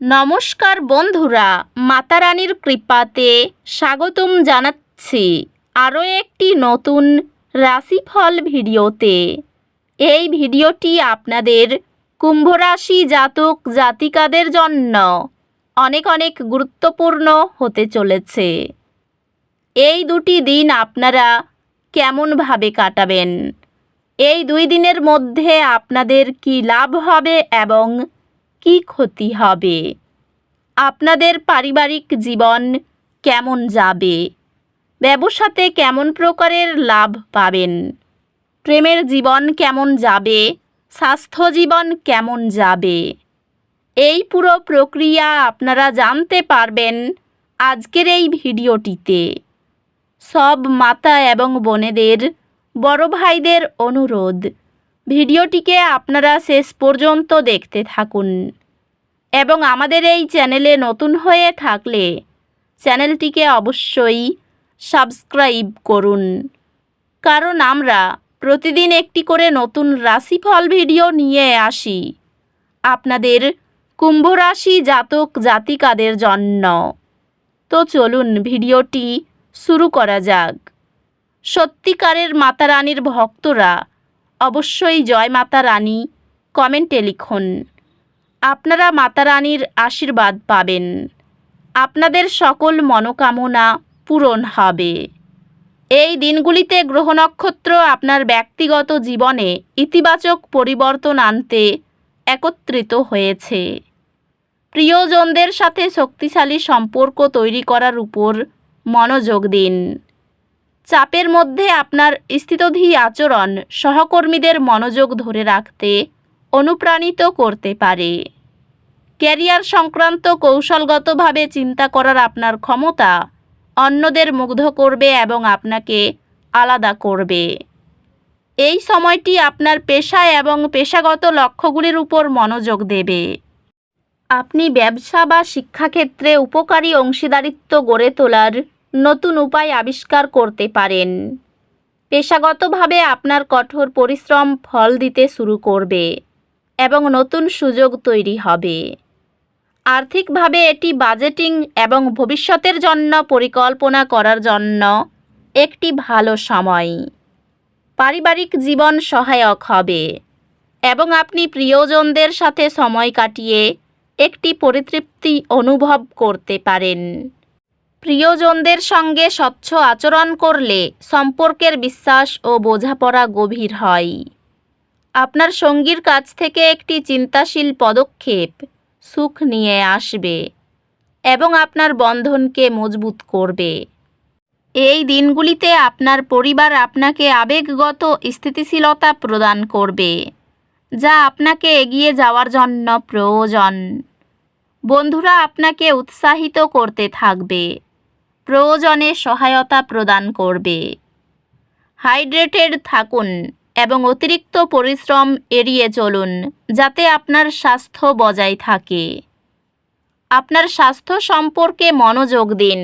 নমস্কার বন্ধুরা, মাতা রানীর কৃপাতে স্বাগতম জানাচ্ছি আরও একটি নতুন রাশিফল ভিডিওতে। এই ভিডিওটি আপনাদের কুম্ভ রাশি জাতক জাতিকাদের জন্য অনেক অনেক গুরুত্বপূর্ণ হতে চলেছে। এই দুটি দিন আপনারা কেমনভাবে কাটাবেন, এই 2 দিনের মধ্যে আপনাদের কি লাভ হবে এবং কি ক্ষতি হবে, আপনাদের পারিবারিক জীবন কেমন যাবে, ব্যবসাতে কেমন প্রকারের লাভ পাবেন, প্রেমের জীবন কেমন যাবে, স্বাস্থ্য জীবন কেমন যাবে, এই পুরো প্রক্রিয়া আপনারা জানতে পারবেন আজকের এই ভিডিওটিতে। সব মাতা এবং বোনেদের, বড় ভাইদের অনুরোধ, ভিডিওটিকে আপনারা শেষ পর্যন্ত দেখতে থাকুন এবং আমাদের এই চ্যানেলে নতুন হয়ে থাকলে চ্যানেলটিকে অবশ্যই সাবস্ক্রাইব করুন, কারণ আমরা প্রতিদিন একটি করে নতুন রাশিফল ভিডিও নিয়ে আসি আপনাদের কুম্ভ রাশি জাতক জাতিকাদের জন্য। তো চলুন ভিডিওটি শুরু করা যাক। সত্যিকারের মাতা রানীর ভক্তরা অবশ্যই জয় মাতা রানী কমেন্টে লিখুন। আপনারা মাতা রানীর আশীর্বাদ পাবেন, আপনাদের সকল মনোকামনা পূরণ হবে। এই দিনগুলিতে গ্রহ নক্ষত্র আপনার ব্যক্তিগত জীবনে ইতিবাচক পরিবর্তন আনতে একত্রিত হয়েছে। প্রিয়জনদের সাথে শক্তিশালী সম্পর্ক তৈরি করার উপর মনোযোগ দিন। চাপের মধ্যে আপনার স্থিতধী আচরণ সহকর্মীদের মনোযোগ ধরে রাখতে অনুপ্রাণিত করতে পারে। ক্যারিয়ার সংক্রান্ত কৌশলগতভাবে চিন্তা করার আপনার ক্ষমতা অন্যদের মুগ্ধ করবে এবং আপনাকে আলাদা করবে। এই সময়টি আপনার পেশা এবং পেশাগত লক্ষ্যগুলির উপর মনোযোগ দেবে। আপনি ব্যবসা বা শিক্ষাক্ষেত্রে উপকারী অংশীদারিত্ব গড়ে তোলার নতুন উপায় আবিষ্কার করতে পারেন। পেশাগতভাবে আপনার কঠোর পরিশ্রম ফল দিতে শুরু করবে এবং নতুন সুযোগ তৈরি হবে। আর্থিকভাবে এটি বাজেটিং এবং ভবিষ্যতের জন্য পরিকল্পনা করার জন্য একটি ভালো সময়। পারিবারিক জীবন সহায়ক হবে এবং আপনি প্রিয়জনদের সাথে সময় কাটিয়ে একটি পরিতৃপ্তি অনুভব করতে পারেন। প্রিয়জনদের সঙ্গে স্বচ্ছ আচরণ করলে সম্পর্কের বিশ্বাস ও বোঝাপড়া গভীর হয়। আপনার সঙ্গীর কাছ থেকে একটি চিন্তাশীল পদক্ষেপ সুখ নিয়ে আসবে এবং আপনার বন্ধনকে মজবুত করবে। এই দিনগুলিতে আপনার পরিবার আপনাকে আবেগগত স্থিতিশীলতা প্রদান করবে, যা আপনাকে এগিয়ে যাওয়ার জন্য প্রয়োজন। বন্ধুরা আপনাকে উৎসাহিত করতে থাকবে, প্রয়োজনে সহায়তা প্রদান করবে। হাইড্রেটেড থাকুন এবং অতিরিক্ত পরিশ্রম এড়িয়ে চলুন যাতে আপনার স্বাস্থ্য বজায় থাকে। আপনার স্বাস্থ্য সম্পর্কে মনোযোগ দিন,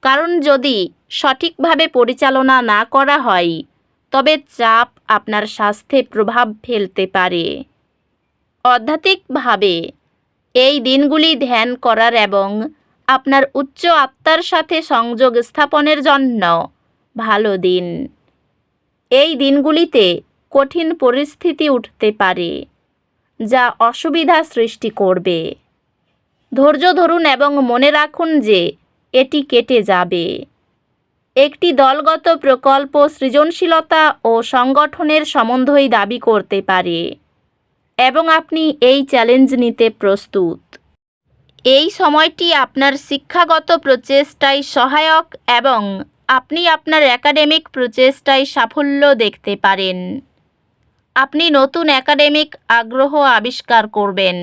কারণ যদি সঠিকভাবে পরিচালনা না করা হয় তবে চাপ আপনার স্বাস্থ্যে প্রভাব ফেলতে পারে। আধ্যাত্মিকভাবে এই দিনগুলি ধ্যান করার এবং আপনার উচ্চ আত্মার সাথে সংযোগ স্থাপনের জন্য ভালো দিন। এই দিনগুলিতে কঠিন পরিস্থিতি উঠতে পারে যা অসুবিধা সৃষ্টি করবে। ধৈর্য ধরুন এবং মনে রাখুন যে এটি কেটে যাবে। একটি দলগত প্রকল্প সৃজনশীলতা ও সংগঠনের সম্বন্ধই দাবি করতে পারে এবং আপনি এই চ্যালেঞ্জ নিতে প্রস্তুত। এই সময়টি আপনার শিক্ষাগত প্রচেষ্টায় সহায়ক এবং আপনি আপনার একাডেমিক প্রচেষ্টায় সাফল্য দেখতে পারেন। আপনি নতুন একাডেমিক আগ্রহ আবিষ্কার করবেন,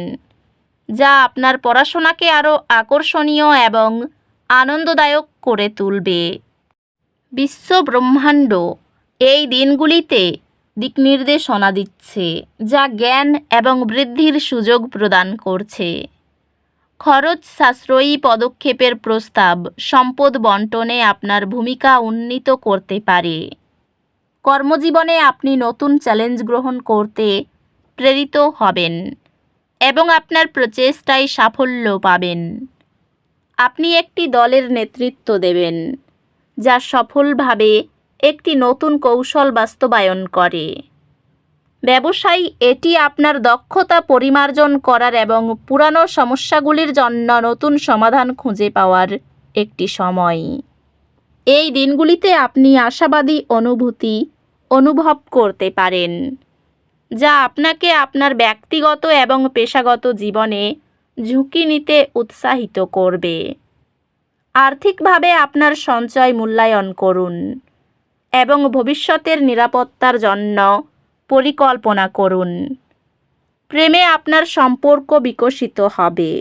যা আপনার পড়াশোনাকে আরও আকর্ষণীয় এবং আনন্দদায়ক করে তুলবে। বিশ্ব ব্রহ্মাণ্ড এই দিনগুলিতে দিকনির্দেশনা দিচ্ছে, যা জ্ঞান এবং বৃদ্ধির সুযোগ প্রদান করছে। খরচ সাশ্রয়ী পদক্ষেপের প্রস্তাব সম্পদ বণ্টনে আপনার ভূমিকা উন্নীত করতে পারে। কর্মজীবনে আপনি নতুন চ্যালেঞ্জ গ্রহণ করতে প্রেরিত হবেন এবং আপনার প্রচেষ্টায় সাফল্য পাবেন। আপনি একটি দলের নেতৃত্ব দেবেন, যা সফলভাবে একটি নতুন কৌশল বাস্তবায়ন করে। ব্যবসায় এটি আপনার দক্ষতা পরিমার্জন করার এবং পুরানো সমস্যাগুলির জন্য নতুন সমাধান খুঁজে পাওয়ার একটি সময়। এই দিনগুলিতে আপনি আশাবাদী অনুভূতি অনুভব করতে পারেন, যা আপনাকে আপনার ব্যক্তিগত এবং পেশাগত জীবনে ঝুঁকি নিতে উৎসাহিত করবে। আর্থিকভাবে আপনার সঞ্চয় মূল্যায়ন করুন এবং ভবিষ্যতের নিরাপত্তার জন্য পরিকল্পনা করুন। প্রেমে আপনার সম্পর্ক বিকশিত হবে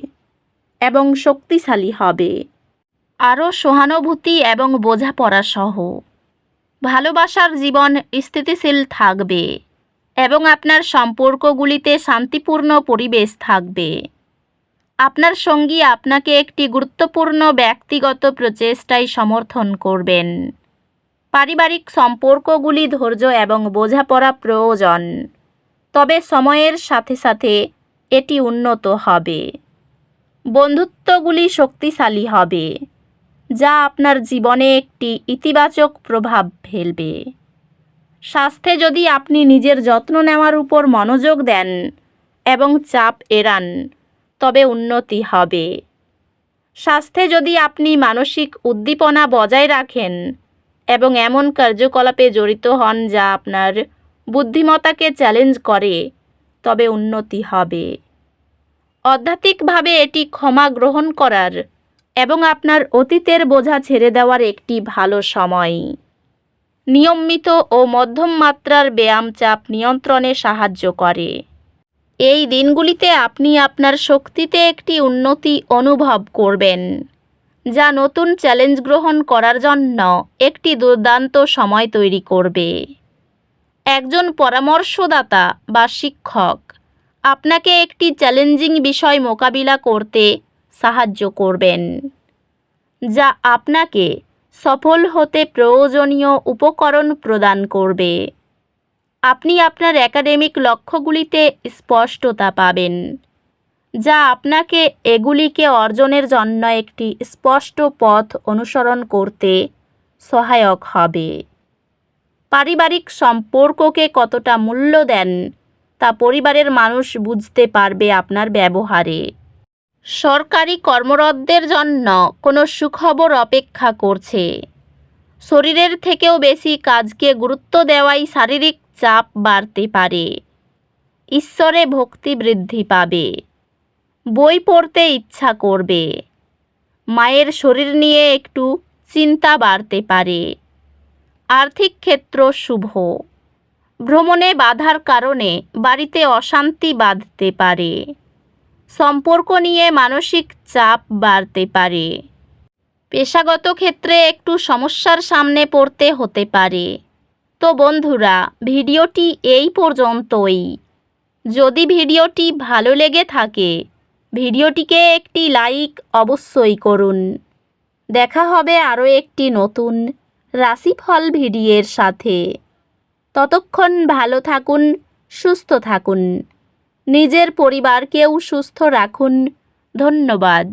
এবং শক্তিশালী হবে, আরও সহানুভূতি এবং বোঝাপড়া সহ। ভালোবাসার জীবন স্থিতিশীল থাকবে এবং আপনার সম্পর্কগুলিতে শান্তিপূর্ণ পরিবেশ থাকবে। আপনার সঙ্গী আপনাকে একটি গুরুত্বপূর্ণ ব্যক্তিগত প্রচেষ্টায় সমর্থন করবেন। পারিবারিক সম্পর্কগুলি ধৈর্য এবং বোঝাপড়া প্রয়োজন, তবে সময়ের সাথে সাথে এটি উন্নত হবে। বন্ধুত্বগুলি শক্তিশালী হবে, যা আপনার জীবনে একটি ইতিবাচক প্রভাব ফেলবে। স্বাস্থ্যে যদি আপনি নিজের যত্ন নেওয়ার উপর মনোযোগ দেন এবং চাপ এড়ান, তবে উন্নতি হবে। স্বাস্থ্যে যদি আপনি মানসিক উদ্দীপনা বজায় রাখেন এবং এমন কার্যকলাপে জড়িত হন যা আপনার বুদ্ধিমত্তাকে চ্যালেঞ্জ করে, তবে উন্নতি হবে। আধ্যাত্মিকভাবে এটি ক্ষমা গ্রহণ করার এবং আপনার অতীতের বোঝা ছেড়ে দেওয়ার একটি ভালো সময়। নিয়মিত ও মধ্যম মাত্রার ব্যায়াম চাপ নিয়ন্ত্রণে সাহায্য করে। এই দিনগুলিতে আপনি আপনার শক্তিতে একটি উন্নতি অনুভব করবেন, যা নতুন চ্যালেঞ্জ গ্রহণ করার জন্য একটি দুর্দান্ত সময় তৈরি করবে। একজন পরামর্শদাতা বা শিক্ষক আপনাকে একটি চ্যালেঞ্জিং বিষয় মোকাবিলা করতে সাহায্য করবেন, যা আপনাকে সফল হতে প্রয়োজনীয় উপকরণ প্রদান করবে। আপনি আপনার একাডেমিক লক্ষ্যগুলিতে স্পষ্টতা পাবেন, যা আপনাকে এগুলিকে অর্জনের জন্য একটি স্পষ্ট পথ অনুসরণ করতে সহায়ক হবে। পারিবারিক সম্পর্ককে কতটা মূল্য দেন তা পরিবারের মানুষ বুঝতে পারবে আপনার ব্যবহারে। সরকারি কর্মরতদের জন্য কোনো সুখবর অপেক্ষা করছে। শরীরের থেকেও বেশি কাজকে গুরুত্ব দেওয়ায় শারীরিক চাপ বাড়তে পারে। ঈশ্বরে ভক্তি বৃদ্ধি পাবে। বই পড়তে ইচ্ছা করবে। মায়ের শরীর নিয়ে একটু চিন্তা বাড়তে পারে। আর্থিক ক্ষেত্র শুভ। ভ্রমণে বাধার কারণে বাড়িতে অশান্তি বাঁধতে পারে। সম্পর্ক নিয়ে মানসিক চাপ বাড়তে পারে। পেশাগত ক্ষেত্রে একটু সমস্যার সামনে পড়তে হতে পারে। তো বন্ধুরা, ভিডিওটি এই পর্যন্তই। যদি ভিডিওটি ভালো লেগে থাকে, ভিডিওটিকে একটি লাইক অবশ্যই করুন। দেখা হবে আরও একটি নতুন রাশিফল ভিডিওর সাথে। ততক্ষণ ভালো থাকুন, সুস্থ থাকুন, নিজের পরিবারকেও সুস্থ রাখুন। ধন্যবাদ।